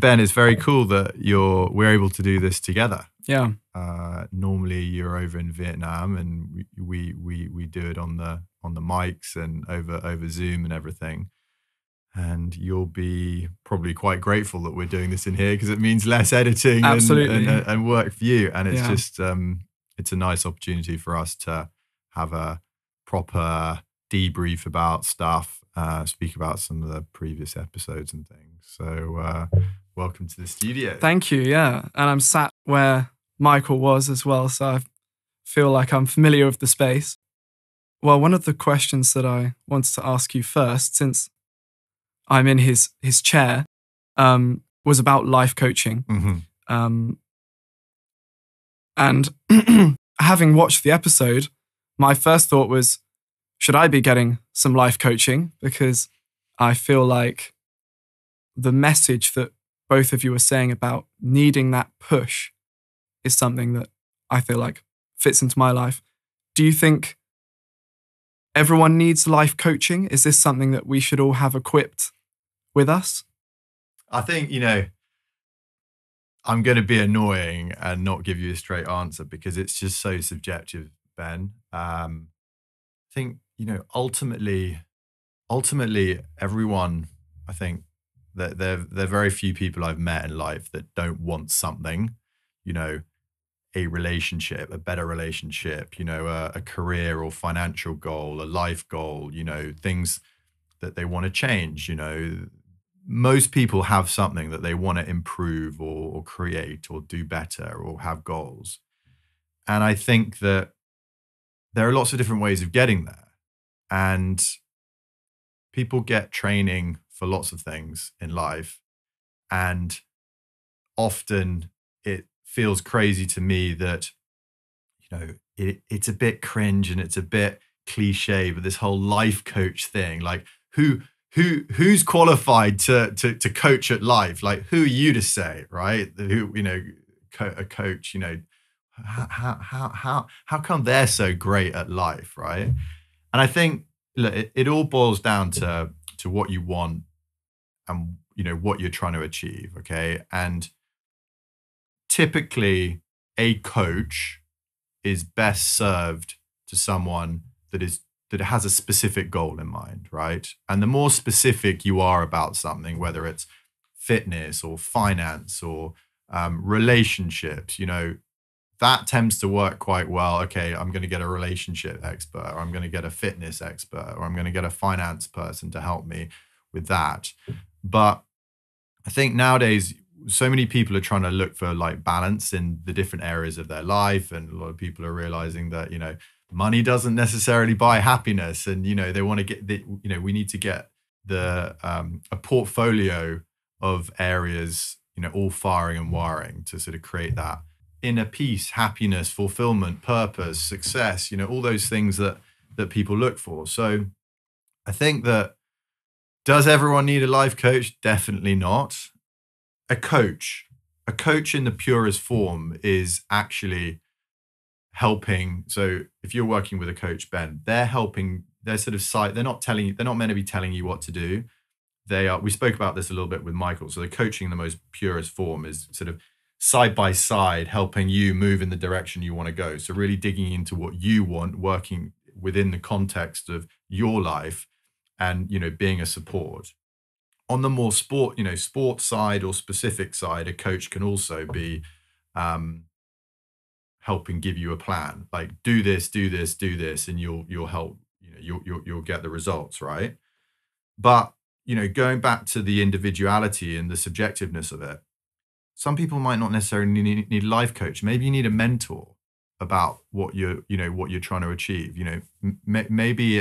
Ben, it's very cool that we're able to do this together. Yeah. Normally you're over in Vietnam, and we do it on the mics and over Zoom and everything. And you'll be probably quite grateful that we're doing this in here, because it means less editing and work for you. And it's just it's a nice opportunity for us to have a proper debrief about stuff, speak about some of the previous episodes and things. So welcome to the studio. Thank you. Yeah. And I'm sat where Michael was as well, so I feel like I'm familiar with the space. Well, one of the questions that I wanted to ask you first, since I'm in his chair, was about life coaching. Mm-hmm. And having watched the episode, my first thought was, should I be getting some life coaching? Because I feel like the message that both of you were saying about needing that push is something that I feel like fits into my life. Do you think everyone needs life coaching? Is this something that we should all have equipped with us? I think, I'm going to be annoying and not give you a straight answer, because it's just so subjective, Ben. I think, ultimately everyone, I think that there are very few people I've met in life that don't want something, a relationship, a better relationship, a career or financial goal, a life goal, things that they want to change. Most people have something that they want to improve or create or do better or have goals. And I think that there are lots of different ways of getting there. And people get training for lots of things in life. And often it feels crazy to me that, it's a bit cringe and it's a bit cliche, but this whole life coach thing, like who's qualified to coach at life? Like, who are you to say, right? A coach, how come they're so great at life, right? And I think, look, it all boils down to what you want and, what you're trying to achieve, okay? And typically a coach is best served to someone that has a specific goal in mind, right? And the more specific you are about something, whether it's fitness or finance or relationships, that tends to work quite well. Okay, I'm going to get a relationship expert, or I'm going to get a fitness expert, or I'm going to get a finance person to help me with that. But I think nowadays, so many people are trying to look for like balance in the different areas of their life. And a lot of people are realizing that, money doesn't necessarily buy happiness. And, they want to get we need to get a portfolio of areas, all firing and wiring to sort of create that inner peace, happiness, fulfillment, purpose, success, all those things that people look for. So I think that, does everyone need a life coach? Definitely not. A coach in the purest form is actually helping. So if you're working with a coach, Ben, they're helping, they're not meant to be telling you what to do. We spoke about this a little bit with Michael. So the coaching in the most purest form is sort of side by side, helping you move in the direction you want to go. So really digging into what you want, working within the context of your life, and, being a support. On the more sports side or specific side, a coach can also be helping give you a plan, like do this, and you'll help, you'll get the results, right? But, going back to the individuality and the subjectiveness of it, some people might not necessarily need a life coach. Maybe you need a mentor about what you're trying to achieve. Maybe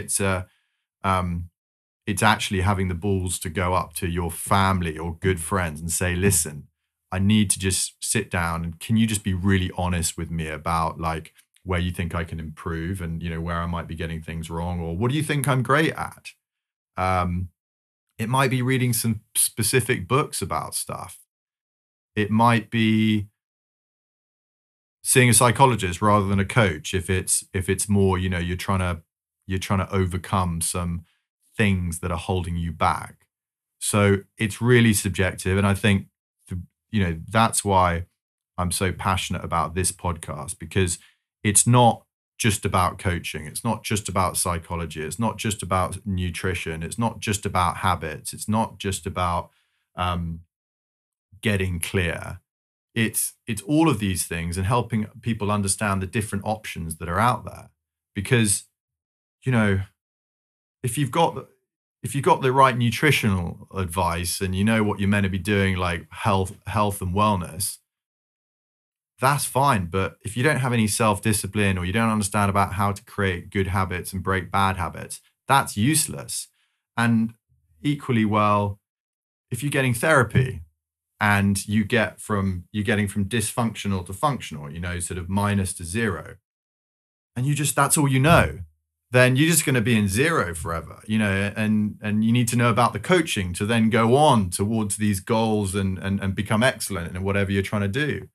it's actually having the balls to go up to your family or good friends and say, listen, I need to just sit down, and can you just be really honest with me about like where you think I can improve, and, where I might be getting things wrong, or what do you think I'm great at? It might be reading some specific books about stuff. It might be seeing a psychologist rather than a coach. If it's more, you're trying to overcome some things that are holding you back. So it's really subjective. And I think that's why I'm so passionate about this podcast, because it's not just about coaching. It's not just about psychology. It's not just about nutrition. It's not just about habits. It's not just about getting clear. It's all of these things, and helping people understand the different options that are out there. Because, if you've got the right nutritional advice and you know what you're meant to be doing, like health and wellness, that's fine. But if you don't have any self-discipline, or you don't understand about how to create good habits and break bad habits, that's useless. And equally well, if you're getting therapy and you're getting from dysfunctional to functional, sort of minus to zero, and that's all then you're just going to be in zero forever, and you need to know about the coaching to then go on towards these goals and become excellent in whatever you're trying to do.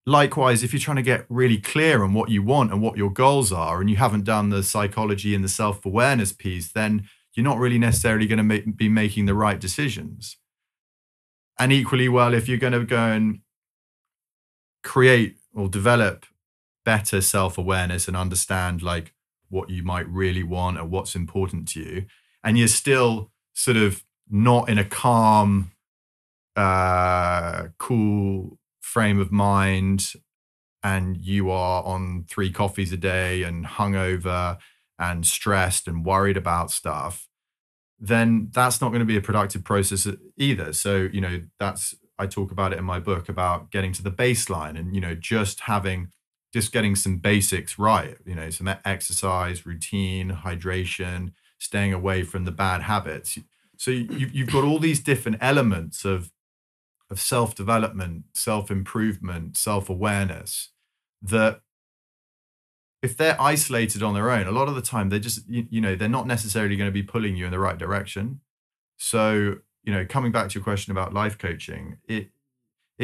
Likewise, if you're trying to get really clear on what you want and what your goals are, and you haven't done the psychology and the self-awareness piece, then you're not really necessarily going to be making the right decisions. And equally well, if you're going to go and create or develop better self-awareness and understand like what you might really want or what's important to you, and you're still sort of not in a calm, cool frame of mind, and you are on 3 coffees a day and hungover and stressed and worried about stuff, then that's not going to be a productive process either. So, I talk about it in my book about getting to the baseline and, just getting some basics right, some exercise, routine, hydration, staying away from the bad habits. So you've got all these different elements of self-development, self-improvement, self-awareness that, if they're isolated on their own, a lot of the time they just, they're not necessarily going to be pulling you in the right direction. So, coming back to your question about life coaching, it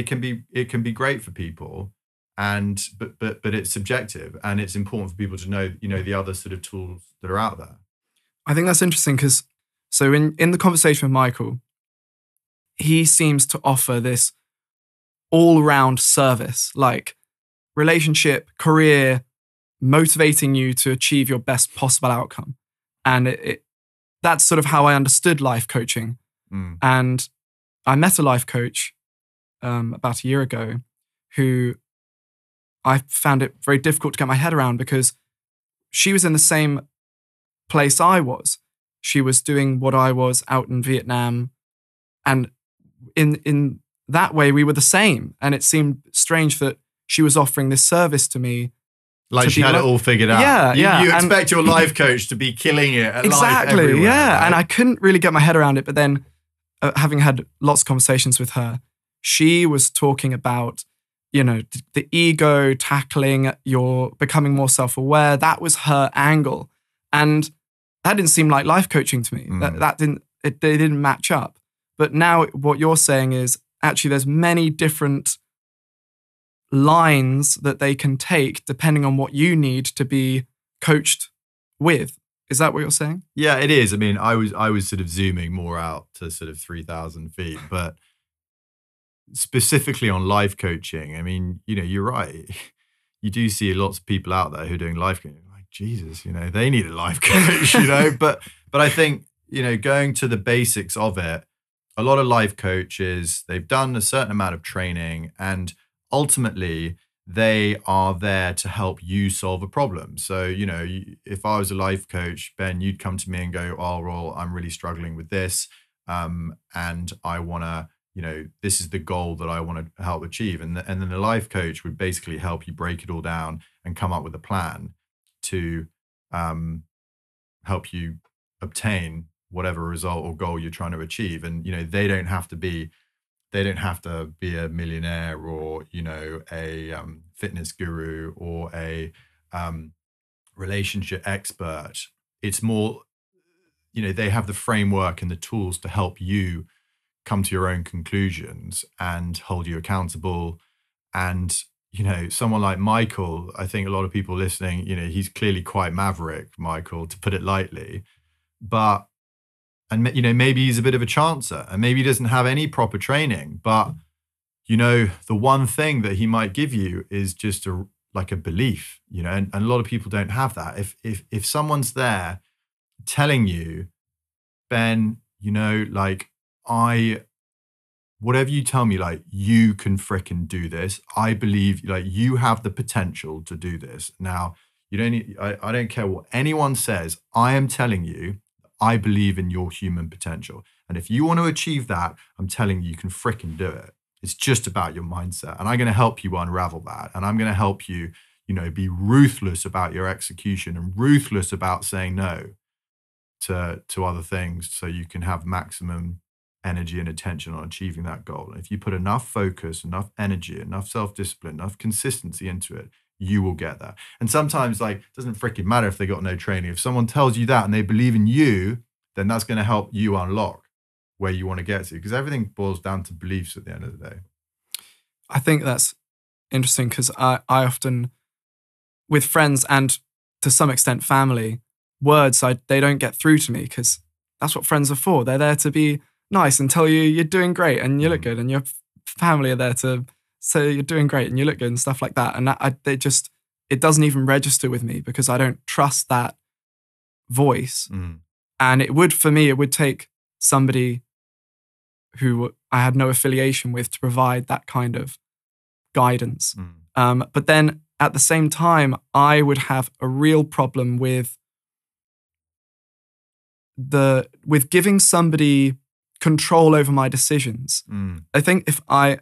can be great for people, but it's subjective, and it's important for people to know, the other sort of tools that are out there. I think that's interesting because, so in the conversation with Michael, he seems to offer this all-round service, like relationship, career, motivating you to achieve your best possible outcome. And that's sort of how I understood life coaching. And I met a life coach about a year ago who I found it very difficult to get my head around, because she was in the same place I was. She was doing what I was out in Vietnam. And in that way, we were the same. And it seemed strange that she was offering this service to me. Like she had it all figured out. Yeah. You expect your life coach to be killing it at life everywhere. Yeah. Right? And I couldn't really get my head around it. But then, having had lots of conversations with her, she was talking about, the ego, tackling your becoming more self-aware. That was her angle. And that didn't seem like life coaching to me. They didn't match up. But now what you're saying is actually there's many different lines that they can take depending on what you need to be coached with. Is that what you're saying? Yeah, it is. I mean, I was sort of zooming more out to sort of 3,000 feet, but specifically on life coaching, I mean, you're right. You do see lots of people out there who are doing life coaching. Like, Jesus, they need a life coach, But I think, going to the basics of it, a lot of life coaches, they've done a certain amount of training, and ultimately they are there to help you solve a problem. So, if I was a life coach, Ben, you'd come to me and go, oh, well, I'm really struggling with this. And I want to, this is the goal that I want to help achieve. And then the life coach would basically help you break it all down and come up with a plan to help you obtain whatever result or goal you're trying to achieve. And, they don't have to be a millionaire or, a fitness guru or a relationship expert. It's more, they have the framework and the tools to help you come to your own conclusions and hold you accountable. And, someone like Michael, I think a lot of people listening, he's clearly quite maverick, Michael, to put it lightly. But and maybe he's a bit of a chancer, and maybe he doesn't have any proper training, but the one thing that he might give you is just like a belief, and a lot of people don't have that. If someone's there telling you, Ben, like, whatever you tell me, like, you can fricking do this. I believe, like, you have the potential to do this. Now, you don't need, I don't care what anyone says. I am telling you, I believe in your human potential. And if you want to achieve that, I'm telling you can fricking do it. It's just about your mindset. And I'm going to help you unravel that. And I'm going to help you, be ruthless about your execution and ruthless about saying no to other things, so you can have maximum energy and attention on achieving that goal. And if you put enough focus, enough energy, enough self-discipline, enough consistency into it, you will get that. And sometimes, like, it doesn't freaking matter if they got no training. If someone tells you that and they believe in you, then that's going to help you unlock where you want to get to, because everything boils down to beliefs at the end of the day. I think that's interesting, because I often, with friends and to some extent family, words they don't get through to me, because that's what friends are for. They're there to be nice and tell you you're doing great and you look good, and your family are there to say you're doing great and you look good and stuff like that. And it doesn't even register with me, because I don't trust that voice. And it would take somebody who I had no affiliation with to provide that kind of guidance. But then at the same time, I would have a real problem with giving somebody control over my decisions. I think if I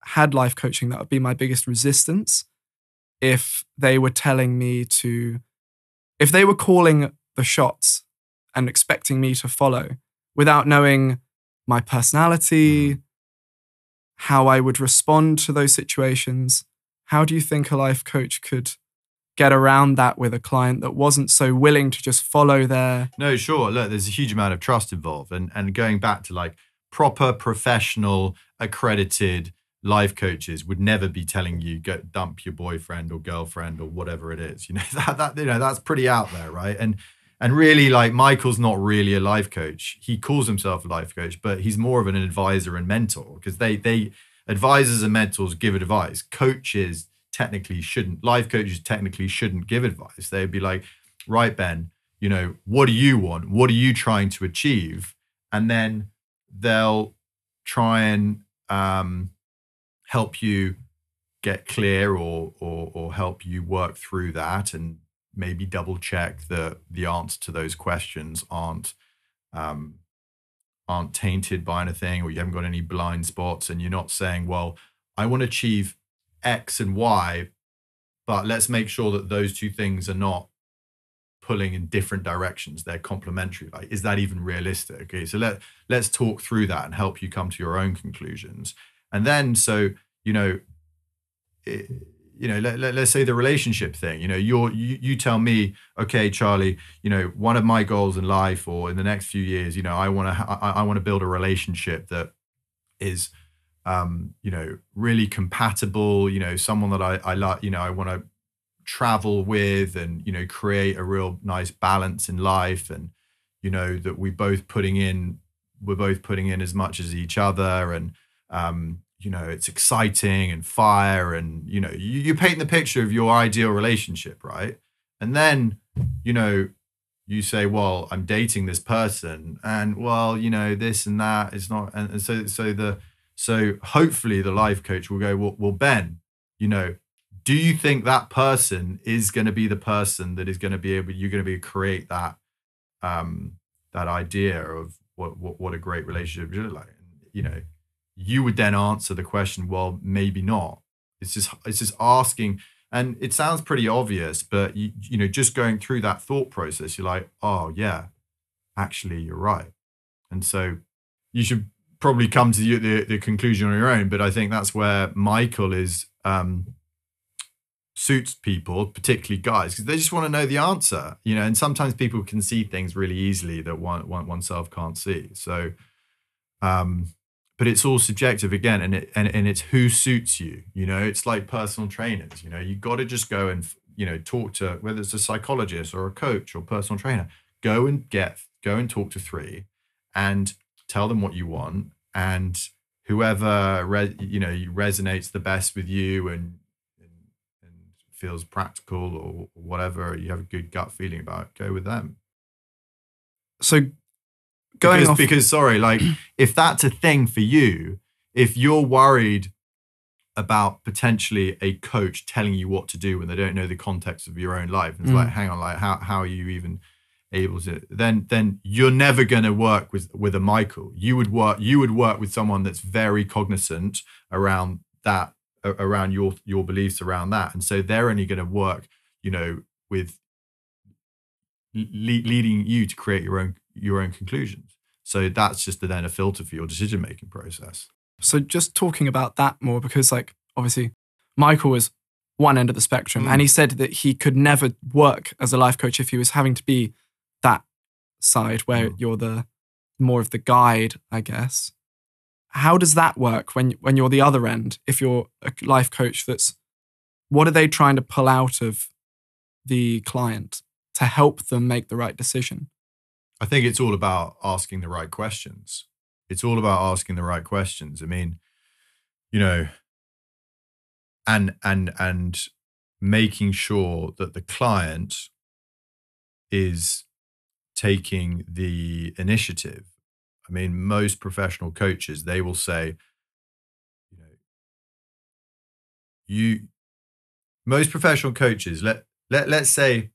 had life coaching, that would be my biggest resistance. If they were telling me if they were calling the shots and expecting me to follow without knowing my personality, how I would respond to those situations, how do you think a life coach could get around that with a client that wasn't so willing to just follow their... No, sure. Look, there's a huge amount of trust involved. And going back to, like, proper, professional, accredited life coaches would never be telling you go dump your boyfriend or girlfriend or whatever it is. That's pretty out there, right? And really, like, Michael's not really a life coach. He calls himself a life coach, but he's more of an advisor and mentor, because they advisors and mentors give advice. Life coaches technically shouldn't give advice. They'd be like, right, Ben, what do you want? What are you trying to achieve? And then they'll try and help you get clear or help you work through that, and maybe double check that the answer to those questions aren't tainted by anything, or you haven't got any blind spots, and you're not saying, well, I want to achieve X and Y, but let's make sure that those two things are not pulling in different directions. They're complementary. Like, is that even realistic? Okay, so let's talk through that and help you come to your own conclusions. And then, so, let's say the relationship thing, you tell me, okay, Charlie, one of my goals in life or in the next few years, I want to build a relationship that is, really compatible, someone that I like, I want to travel with, and, create a real nice balance in life, and, that we're both putting in as much as each other, and, it's exciting and fire, and, you paint the picture of your ideal relationship, right? And then, you say, well, I'm dating this person, and, well, this and that is not, and so hopefully the life coach will go, well, Ben, do you think that person is going to be the person that is going to be able, you're going to be create that, that idea of what a great relationship should look like? You would then answer the question, well, maybe not. It's just asking, and it sounds pretty obvious, but just going through that thought process, you're like, oh yeah, actually you're right. And so you should probably come to the conclusion on your own. But I think that's where Michael suits people, particularly guys, because they just want to know the answer, and sometimes people can see things really easily that oneself can't see. So, but it's all subjective again, and it's who suits you. It's like personal trainers. You got to just go and talk to, whether it's a psychologist or a coach or personal trainer. Go and talk to 3, and tell them what you want, and whoever resonates the best with you and feels practical or whatever you have a good gut feeling about, go with them. So going because sorry, like if that's a thing for you, if you're worried about potentially a coach telling you what to do when they don't know the context of your own life, and it's like, hang on, like how are you even able to, then you're never going to work with a Michael. You would work with someone that's very cognizant around that, around your beliefs around that, and so they're only going to work, with leading you to create your own conclusions. So that's just then a filter for your decision making process. So just talking about that more, because like obviously Michael was one end of the spectrum, and he said that he could never work as a life coach if he was having to be that side where you're the more of the guide, I guess. How does that work when you're the other end? If you're a life coach, what are they trying to pull out of the client to help them make the right decision? I think it's all about asking the right questions. It's all about asking the right questions. I mean, and making sure that the client is taking the initiative. I mean, most professional coaches, they will say, most professional coaches, let's say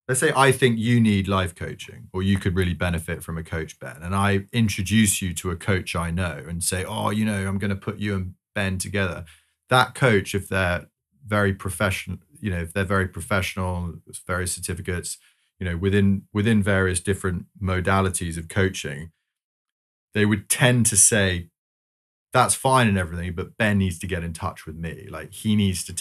I think you need life coaching, or you could really benefit from a coach, Ben, and I introduce you to a coach I know and say, oh, I'm going to put you and Ben together. That coach, if they're very professional, various certificates, within various different modalities of coaching, they would tend to say, that's fine and everything, but Ben needs to get in touch with me. Like he needs to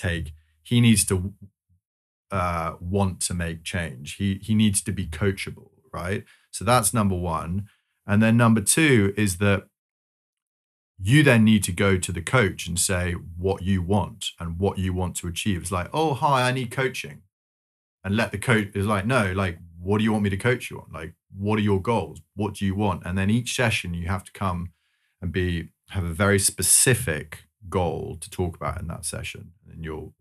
want to make change. He needs to be coachable, right? So that's number one. And then number two is that you then need to go to the coach and say what you want and what you want to achieve. It's like, oh, hi, I need coaching. And let the coach is like, no, like, what do you want me to coach you on? Like, what are your goals? What do you want? And then each session you have to come and have a very specific goal to talk about in that session. And you'll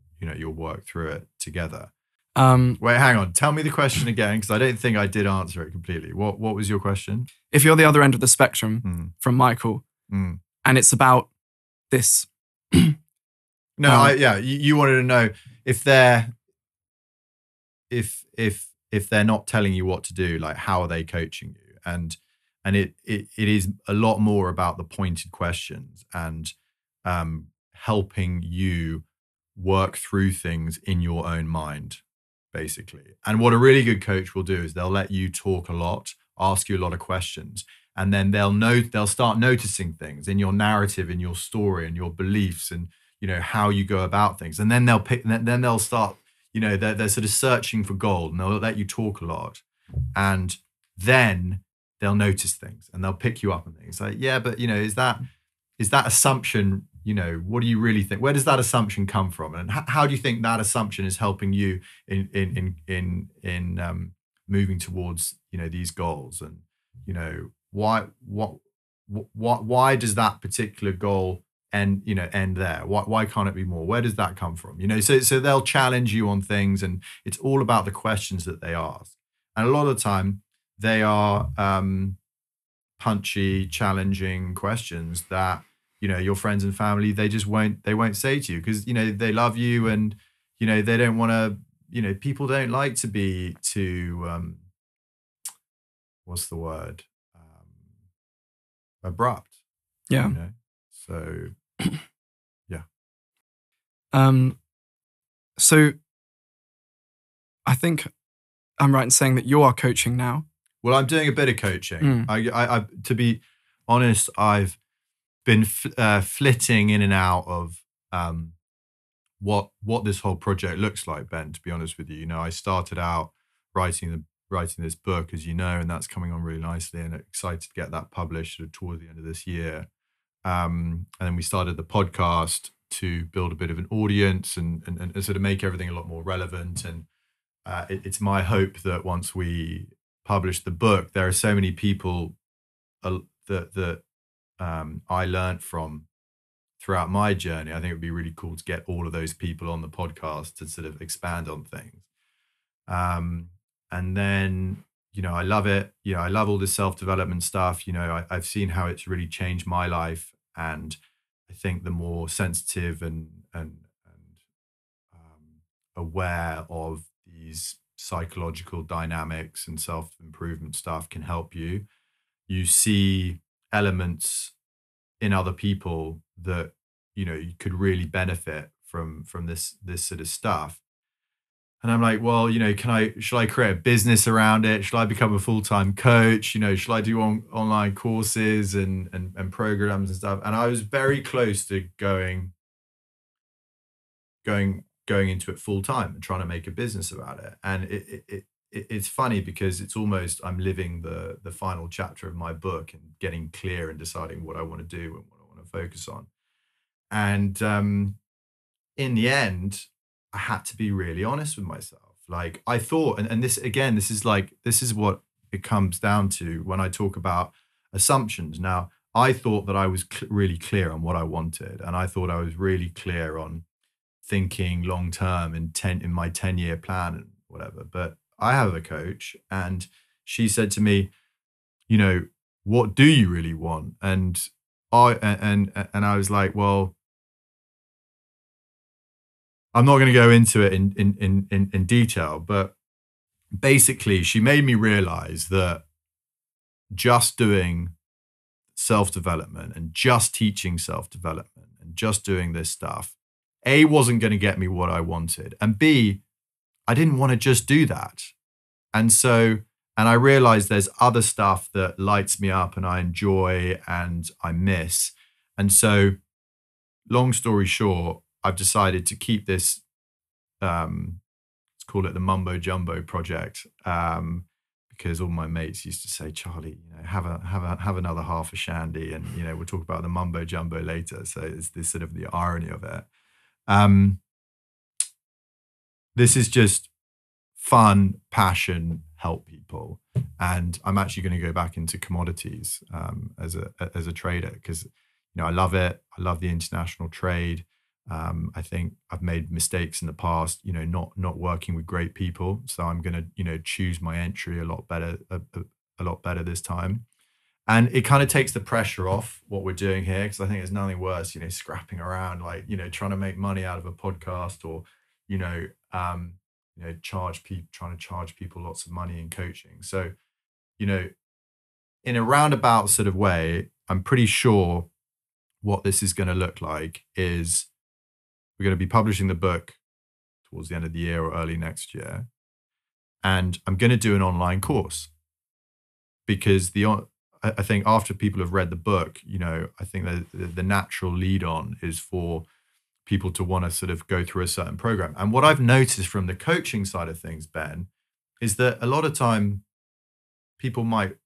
work through it together. Wait, hang on. Tell me the question again, because I don't think I did answer it completely. What was your question? If you're the other end of the spectrum from Michael, and it's about this. No, you wanted to know if they're not telling you what to do, like how are they coaching you? And it is a lot more about the pointed questions and helping you work through things in your own mind, basically. And what a really good coach will do is they'll let you talk a lot, ask you a lot of questions, and then they'll start noticing things in your narrative, in your story, and your beliefs, and how you go about things. And then they'll start, they're sort of searching for gold, and they'll let you talk a lot, and then they'll notice things and they'll pick you up on things. Like, yeah, but is that assumption, what do you really think? Where does that assumption come from? And how do you think that assumption is helping you in moving towards, these goals? And, why does that particular goal end there? Why can't it be more? Where does that come from? So they'll challenge you on things, and it's all about the questions that they ask. And a lot of the time they are punchy, challenging questions that, your friends and family, they won't say to you, because, they love you, and, they don't want to, people don't like to be too, what's the word? Abrupt. Yeah. So, yeah. So I think I'm right in saying that you are coaching now. Well, I'm doing a bit of coaching. I to be honest, I've been flitting in and out of what this whole project looks like, Ben, to be honest with you. I started out writing this book, as you know, and that's coming on really nicely, and excited to get that published towards the end of this year. And then we started the podcast to build a bit of an audience and sort of make everything a lot more relevant. And it's my hope that once we publish the book, there are so many people I learned from throughout my journey, I think it would be really cool to get all of those people on the podcast to sort of expand on things. And then, I love it. I love all this self-development stuff. I've seen how it's really changed my life. And I think the more sensitive and aware of these psychological dynamics and self-improvement stuff can help you. You see elements in other people that you could really benefit from this sort of stuff. And I'm like, well, should I create a business around it? Should I become a full-time coach? Should I do online courses and programs and stuff? And I was very close to going into it full time and trying to make a business about it. And it's funny because it's almost I'm living the final chapter of my book and getting clear and deciding what I want to do and what I want to focus on. And in the end, I had to be really honest with myself. Like I thought, and this again, this is what it comes down to when I talk about assumptions. Now, I thought that I was really clear on what I wanted, and I thought I was really clear on thinking long term in my 10-year plan and whatever. But I have a coach, and she said to me, what do you really want? And I was like, well, I'm not going to go into it in detail, but basically she made me realize that just doing self-development and just teaching self-development and just doing this stuff, A, wasn't going to get me what I wanted, and B, I didn't want to just do that. And I realized there's other stuff that lights me up and I enjoy and I miss. And so long story short, I've decided to keep this, let's call it the Mumbo Jumbo project, because all my mates used to say, Charlie, have another half a shandy, and we'll talk about the Mumbo Jumbo later. So it's this sort of the irony of it. This is just fun, passion, help people, and I'm actually going to go back into commodities as a trader because I love it. I love the international trade. I think I've made mistakes in the past, not working with great people. So I'm going to, choose my entry a lot better this time. And it kind of takes the pressure off what we're doing here. Cause I think there's nothing worse, scrapping around, like, trying to make money out of a podcast or, trying to charge people lots of money in coaching. So, in a roundabout sort of way, I'm pretty sure what this is going to look like is we're going to be publishing the book towards the end of the year or early next year. And I'm going to do an online course because I think after people have read the book, I think that the natural lead on is for people to want to sort of go through a certain program. And what I've noticed from the coaching side of things, Ben, is that a lot of time people might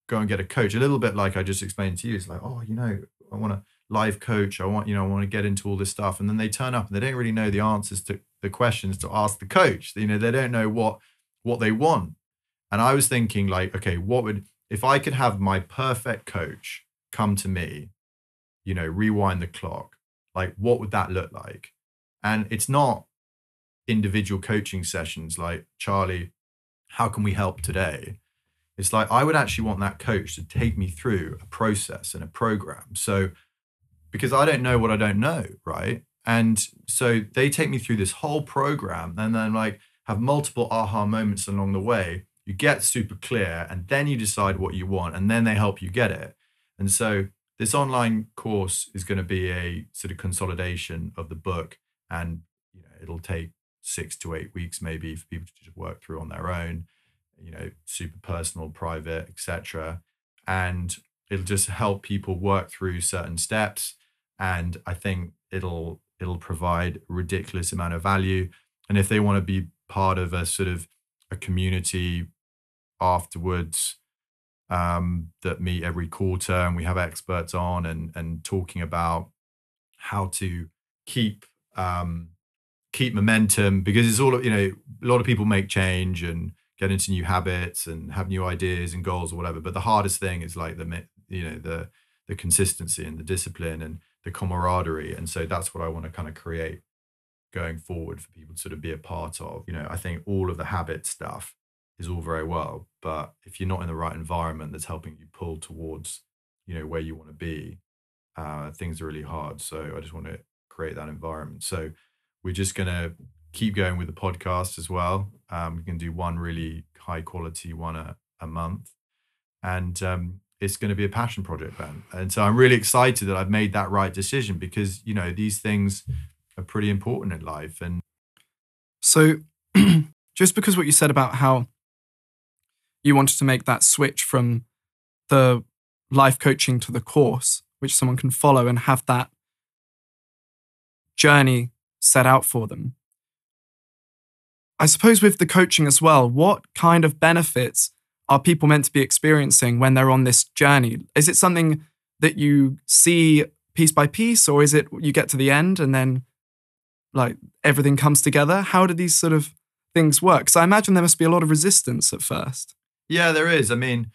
go and get a coach, a little bit like I just explained to you. It's like, oh, I want to life coach. I want to get into all this stuff. And then they turn up and they don't really know the answers to the questions to ask the coach. They don't know what they want. And I was thinking like, okay, if I could have my perfect coach come to me, rewind the clock, like what would that look like? And it's not individual coaching sessions like, Charlie, how can we help today? It's like, I would actually want that coach to take me through a process and a program. So, because I don't know what I don't know, right? And so they take me through this whole program and then like have multiple aha moments along the way. You get super clear and then you decide what you want and then they help you get it. And so this online course is going to be a sort of consolidation of the book, and it'll take 6 to 8 weeks maybe for people to just work through on their own, super personal, private, etc. And it'll just help people work through certain steps. And I think it'll provide a ridiculous amount of value. And if they want to be part of a sort of a community afterwards, that meet every quarter and we have experts on and talking about how to keep momentum, because it's all, a lot of people make change and get into new habits and have new ideas and goals or whatever. But the hardest thing is like the consistency and the discipline and the camaraderie. And so that's what I want to kind of create going forward for people to sort of be a part of. I think all of the habit stuff is all very well, but if you're not in the right environment that's helping you pull towards, where you want to be, things are really hard. So I just want to create that environment. So we're just going to keep going with the podcast as well. We can do one really high quality one a month. And it's going to be a passion project, Ben. And so I'm really excited that I've made that right decision because, these things are pretty important in life. And so just because what you said about how you wanted to make that switch from the life coaching to the course, which someone can follow and have that journey set out for them. I suppose with the coaching as well, what kind of benefits are people meant to be experiencing when they're on this journey? Is it something that you see piece by piece, or is it you get to the end and then like everything comes together? How do these sort of things work? Because I imagine there must be a lot of resistance at first. Yeah, there is. I mean,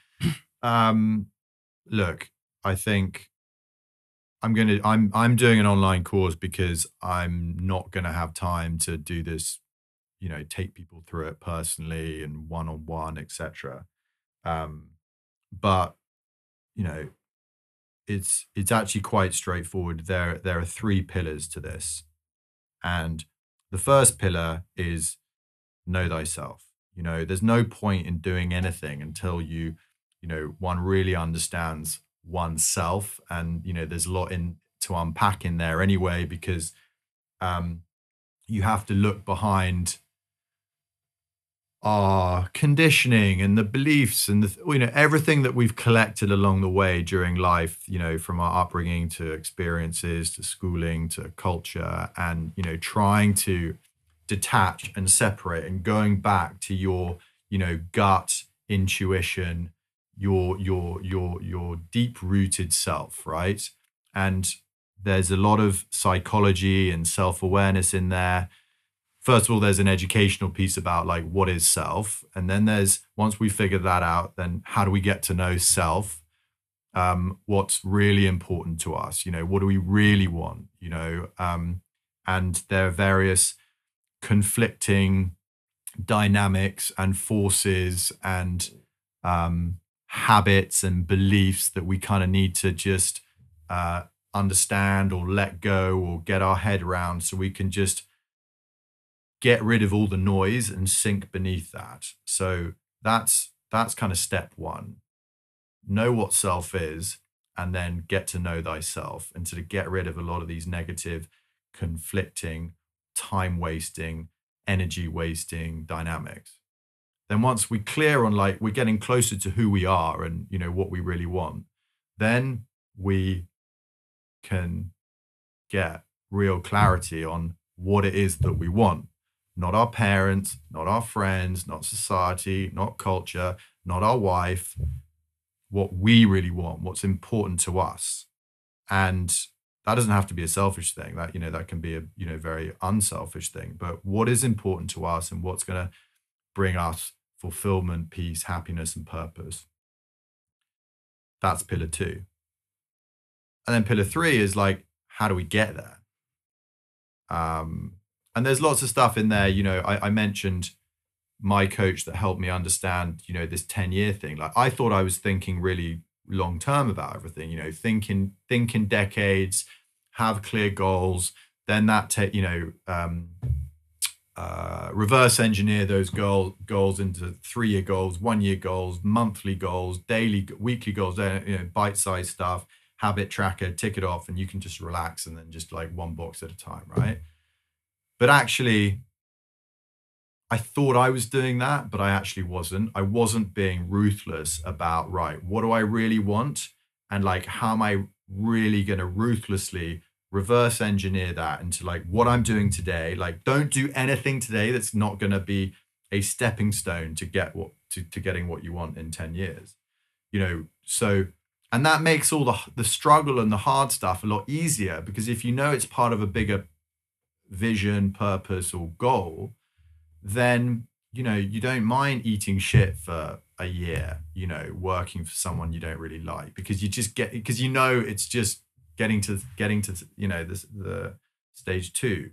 look, I think I'm doing an online course because I'm not going to have time to do this, take people through it personally and one-on-one, etc. But it's actually quite straightforward. There are 3 pillars to this, and the first pillar is know thyself. There's no point in doing anything until one really understands oneself, and there's a lot to unpack in there anyway, because you have to look behind our conditioning and the beliefs and everything that we've collected along the way during life, from our upbringing to experiences to schooling to culture, and trying to detach and separate and going back to your gut intuition, your deep rooted self, right? And there's a lot of psychology and self-awareness in there. First of all, there's an educational piece about like what is self, and then once we figure that out, then how do we get to know self? What's really important to us? What do we really want? And there are various conflicting dynamics and forces and habits and beliefs that we kind of need to just understand or let go or get our head around, so we can just get rid of all the noise and sink beneath that. So that's kind of step 1. Know what self is, and then get to know thyself, and to get rid of a lot of these negative, conflicting, time wasting, energy wasting dynamics. Then once we're clear on like we're getting closer to who we are and what we really want, then we can get real clarity on what it is that we want. Not our parents, not our friends, not society, not culture, not our wife. What we really want, what's important to us. And that doesn't have to be a selfish thing. That that can be a very unselfish thing. But what is important to us and what's going to bring us fulfillment, peace, happiness, and purpose. That's pillar 2. And then pillar 3 is like, how do we get there? And there's lots of stuff in there. I mentioned my coach that helped me understand, this 10-year thing. Like I thought I was thinking really long term about everything, thinking decades, have clear goals, then that reverse engineer those goals into 3-year goals, 1-year goals, monthly goals, daily, weekly goals, bite-sized stuff, habit tracker, tick it off, and you can just relax and then just like one box at a time, right? But actually, I thought I was doing that, but I actually wasn't. I wasn't being ruthless about, right, what do I really want? And like, how am I really going to ruthlessly reverse engineer that into like what I'm doing today? Like, don't do anything today that's not going to be a stepping stone to get to getting what you want in 10 years. So, and that makes all the struggle and the hard stuff a lot easier, because if it's part of a bigger vision, purpose, or goal, then you don't mind eating shit for a year, working for someone you don't really like, because it's just getting to the stage 2.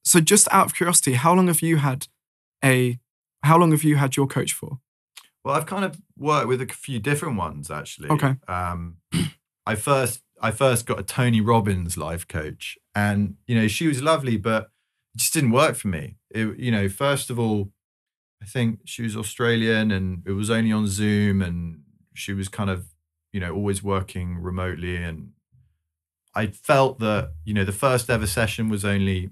So just out of curiosity, how long have you had your coach for? Well, I've kind of worked with a few different ones, actually. Okay. I first got a Tony Robbins life coach, and she was lovely, but it just didn't work for me. First of all, I think she was Australian, and it was only on Zoom, and she was kind of always working remotely, and I felt that the first ever session was only,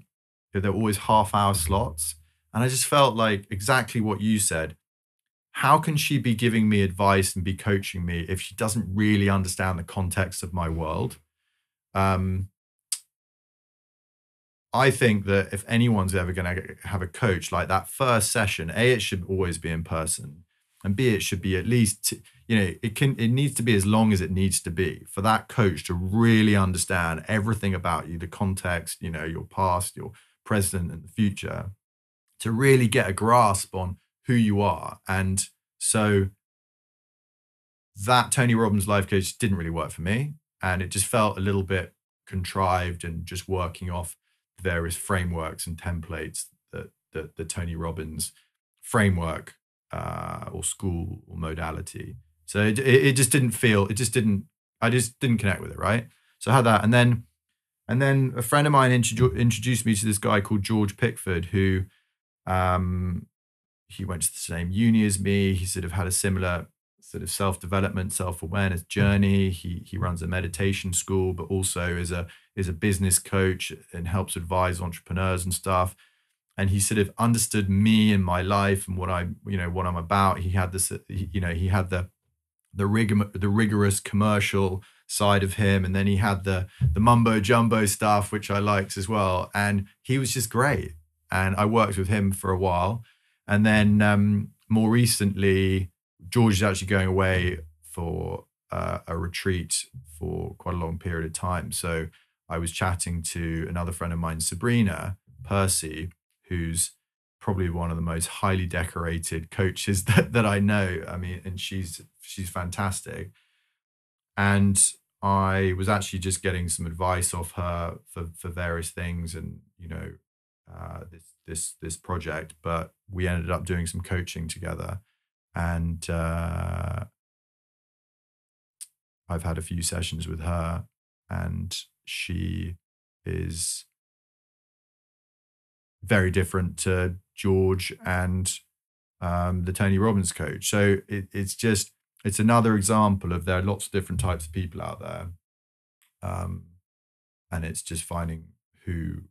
there were always half-hour slots, and I just felt like exactly what you said. How can she be giving me advice and be coaching me if she doesn't really understand the context of my world? I think that if anyone's ever going to have a coach, like that first session, A, it should always be in person, and B, it should be at least, it needs to be as long as it needs to be for that coach to really understand everything about you, the context, your past, your present, and the future, to really get a grasp on who you are. And so that Tony Robbins life coach didn't really work for me, and it just felt a little bit contrived and just working off various frameworks and templates that the Tony Robbins framework or school or modality. So it just didn't feel, I just didn't connect with it, right? So I had that, and then a friend of mine introduced me to this guy called George Pickford, who he went to the same uni as me. He sort of had a similar sort of self-development, self-awareness journey. He runs a meditation school, but also is a business coach and helps advise entrepreneurs and stuff. And he sort of understood me and my life and what I'm about. He had this, he had the rigorous commercial side of him, and then he had the mumbo jumbo stuff, which I liked as well. And he was just great. And I worked with him for a while. And then more recently, George is actually going away for a retreat for quite a long period of time. So I was chatting to another friend of mine, Sabrina Percy, who's probably one of the most highly decorated coaches that I know. I mean, and she's fantastic. And I was actually just getting some advice off her for various things, and this project. But we ended up doing some coaching together, and I've had a few sessions with her, and she is very different to George and the Tony Robbins coach. So it's another example of, there are lots of different types of people out there, and it's just finding who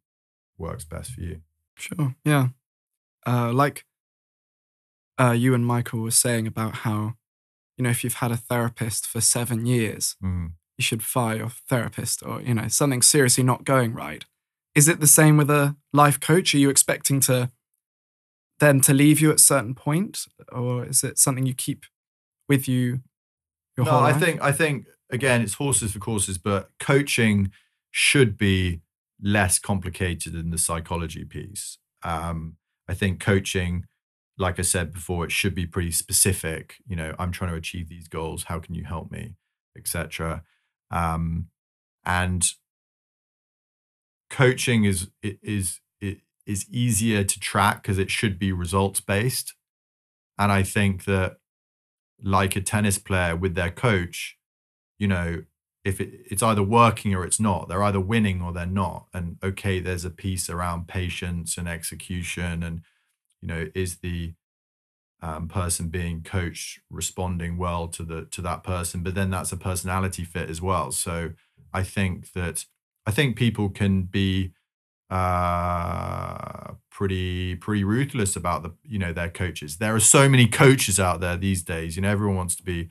works best for you. Sure, yeah. Like you and Michael were saying about how, if you've had a therapist for 7 years, you should fire your therapist, or, something's seriously not going right. Is it the same with a life coach? Are you expecting them to leave you at a certain point, or is it something you keep with you your whole life? I think again, it's horses for courses, but coaching should be less complicated than the psychology piece. I think coaching, like I said before, it should be pretty specific. I'm trying to achieve these goals. How can you help me, etc. And coaching is easier to track because it should be results based. And I think that, like a tennis player with their coach, if it's either working or it's not. They're either winning or they're not. And okay, there's a piece around patience and execution, and is the person being coached responding well to that person? But then that's a personality fit as well. So I think people can be pretty ruthless about their coaches. There are so many coaches out there these days. Everyone wants to be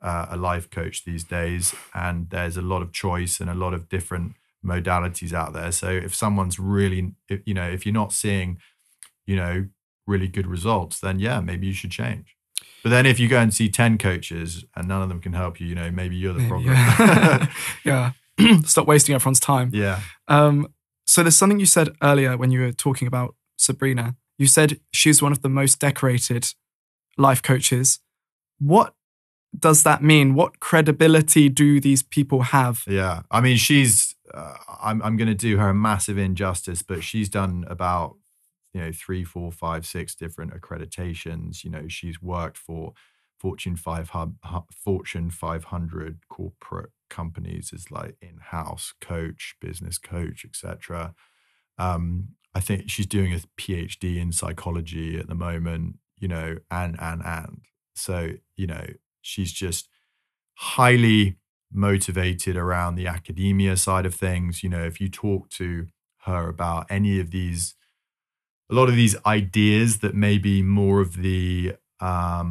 a life coach these days, and there's a lot of choice and a lot of different modalities out there. So if someone's really, if you're not seeing, really good results, then yeah, maybe you should change. But then if you go and see 10 coaches and none of them can help you, maybe you're the problem. Yeah. Stop wasting everyone's time. Yeah. So there's something you said earlier when you were talking about Sabrina. You said she's one of the most decorated life coaches. what does that mean? What credibility do these people have? Yeah. I mean, she's, I'm going to do her a massive injustice, but she's done about, 3, 4, 5, 6 different accreditations. She's worked for Fortune 500 corporate companies as like in-house coach, business coach, etc. I think she's doing a PhD in psychology at the moment, and. So, she's just highly motivated around the academia side of things. If you talk to her about any of these, a lot of these ideas that maybe more of the, a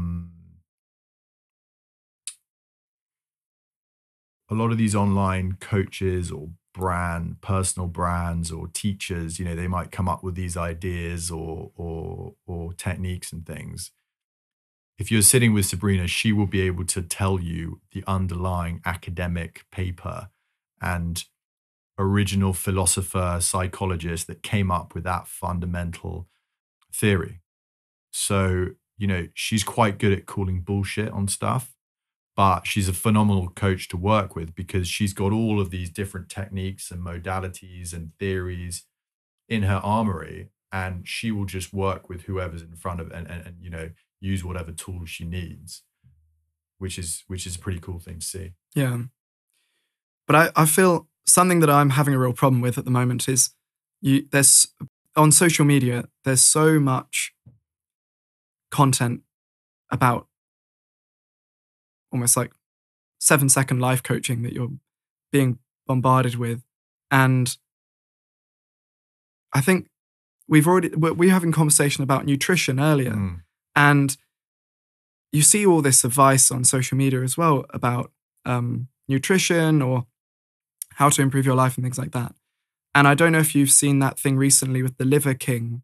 lot of these online coaches or personal brands or teachers, they might come up with these ideas or techniques and things. If you're sitting with Sabrina, she will be able to tell you the underlying academic paper and original philosopher, psychologist that came up with that fundamental theory. So, she's quite good at calling bullshit on stuff, but she's a phenomenal coach to work with because she's got all of these different techniques and modalities and theories in her armory, and she will just work with whoever's in front of and use whatever tools she needs, which is a pretty cool thing to see. Yeah. But I feel something that I'm having a real problem with at the moment is there's on social media, there's so much content about almost like 7-second life coaching that you're being bombarded with. And I think we're having a conversation about nutrition earlier. And you see all this advice on social media as well about nutrition or how to improve your life and things like that. And I don't know if you've seen that thing recently with the Liver King.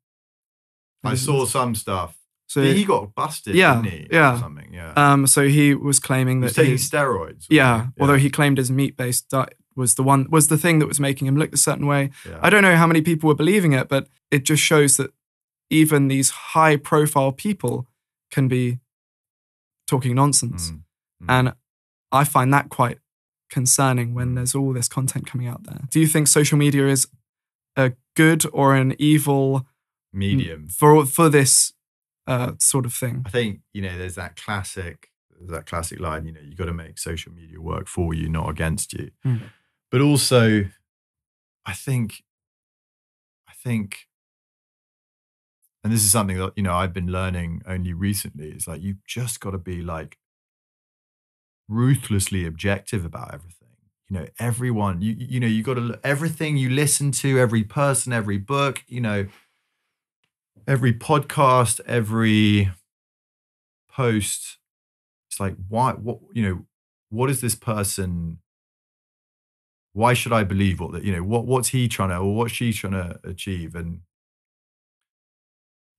I saw some stuff. So he got busted, didn't he? Yeah. Or something, yeah. So he was claiming he that was taking steroids. Yeah, although he claimed his meat-based diet was the thing that was making him look a certain way. Yeah. I don't know how many people were believing it, but it just shows that even these high-profile people can be talking nonsense. And I find that quite concerning when there's all this content coming out there. Do you think social media is a good or an evil medium for this sort of thing? I think, there's that classic line, you got to make social media work for you, not against you. But also, I think, and this is something that, I've been learning only recently, is like, you've just got to be like ruthlessly objective about everything. Everyone, you got to, everything you listen to, every person, every book, every podcast, every post, it's like, what is this person? Why should I believe what's he trying to, or what's she trying to achieve? And,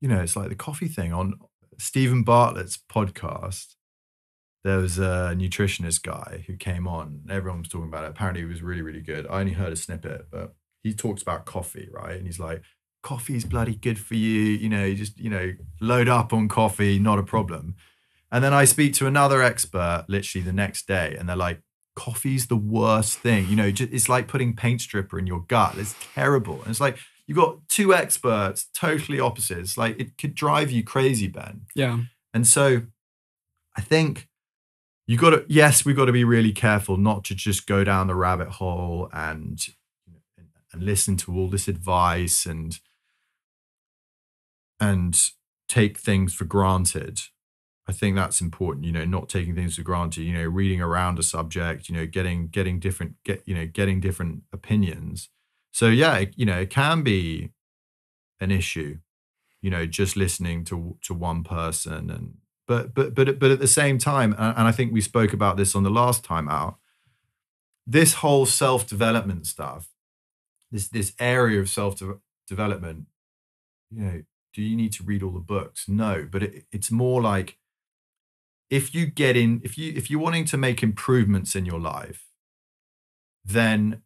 it's like the coffee thing on Stephen Bartlett's podcast. There was a nutritionist guy who came on. Everyone was talking about it. Apparently, it was really, really good. I only heard a snippet, but he talks about coffee, right? And he's like, coffee is bloody good for you. You just, load up on coffee, not a problem. And then I speak to another expert literally the next day, and they're like, coffee's the worst thing. It's like putting paint stripper in your gut. It's terrible. And it's like, you've got two experts, totally opposites. Like, it could drive you crazy, Ben. Yeah. And so I think we've got to be really careful not to just go down the rabbit hole and listen to all this advice and take things for granted. I think that's important, not taking things for granted, reading around a subject, getting different opinions. So yeah, it can be an issue, just listening to one person but at the same time, and I think we spoke about this on the last time out, this whole self-development stuff, this area of self-development, do you need to read all the books? No, but it's more like, if you're wanting to make improvements in your life, then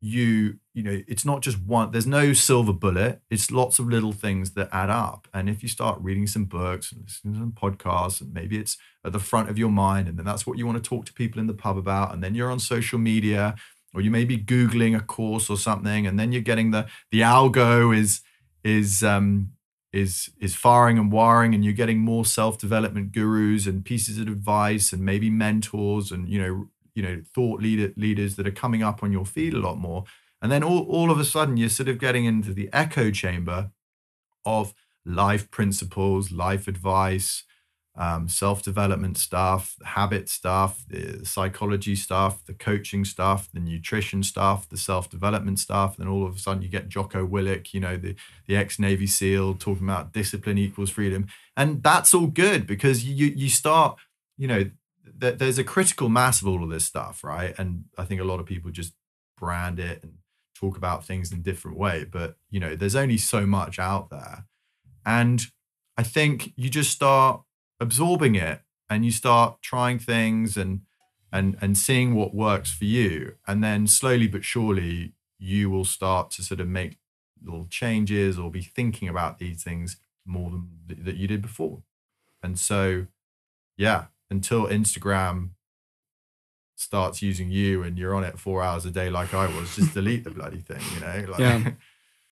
it's not just one, there's no silver bullet. It's lots of little things that add up. And if you start reading some books and listening to some podcasts, and maybe it's at the front of your mind, and then that's what you want to talk to people in the pub about, and then you're on social media, or you may be Googling a course or something, and then you're getting the algo is firing and wiring, and you're getting more self-development gurus and pieces of advice and maybe mentors and thought leaders that are coming up on your feed a lot more. And then all of a sudden you're sort of getting into the echo chamber of life principles, life advice, self-development stuff, habit stuff, the psychology stuff, the coaching stuff, the nutrition stuff, the self-development stuff. Then all of a sudden you get Jocko Willink, the ex-Navy SEAL, talking about discipline equals freedom. And that's all good, because you start, there's a critical mass of all of this stuff, right? And I think a lot of people just brand it and talk about things in a different way. But, there's only so much out there. And I think you just start absorbing it, and you start trying things and seeing what works for you. And then slowly but surely you will start to sort of make little changes or be thinking about these things more than that you did before. And so, yeah, until Instagram starts using you and you're on it 4 hours a day like I was, just delete the bloody thing, Yeah.